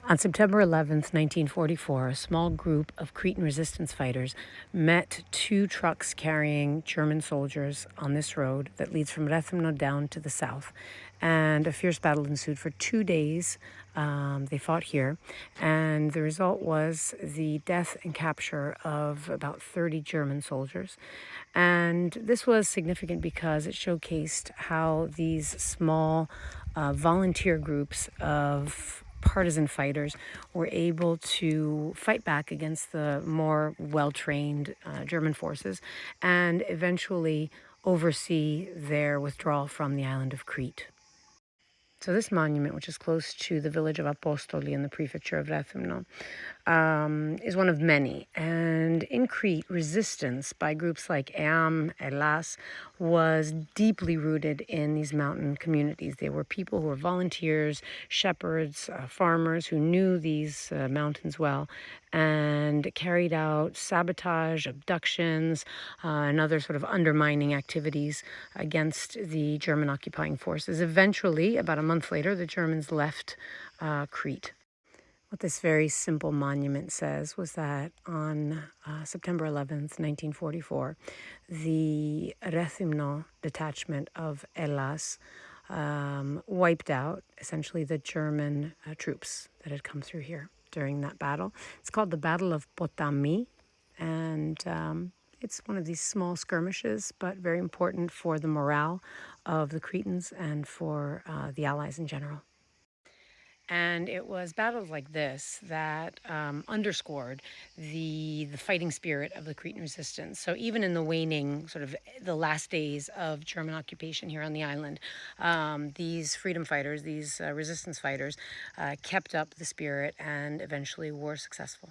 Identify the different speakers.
Speaker 1: On September 11th, 1944, a small group of Cretan resistance fighters met two trucks carrying German soldiers on this road that leads from Rethymno down to the south. And a fierce battle ensued for 2 days. They fought here, and the result was the death and capture of about 30 German soldiers. And this was significant because it showcased how these small volunteer groups of partisan fighters were able to fight back against the more well-trained German forces and eventually oversee their withdrawal from the island of Crete. So this monument, which is close to the village of Apostoli in the prefecture of Rethymno, is one of many. And in Crete, resistance by groups like Eam, Elas, was deeply rooted in these mountain communities. They were people who were volunteers, shepherds, farmers who knew these mountains well and carried out sabotage, abductions, and other sort of undermining activities against the German occupying forces. Eventually, about a month later, the Germans left Crete. What this very simple monument says was that on September 11th, 1944, the Rethymno detachment of Elas wiped out essentially the German troops that had come through here during that battle. It's called the Battle of Potami, and it's one of these small skirmishes, but very important for the morale of the Cretans and for the Allies in general. And it was battles like this that underscored the fighting spirit of the Cretan resistance. So even in the waning, sort of the last days of German occupation here on the island, these freedom fighters, these resistance fighters, kept up the spirit and eventually were successful.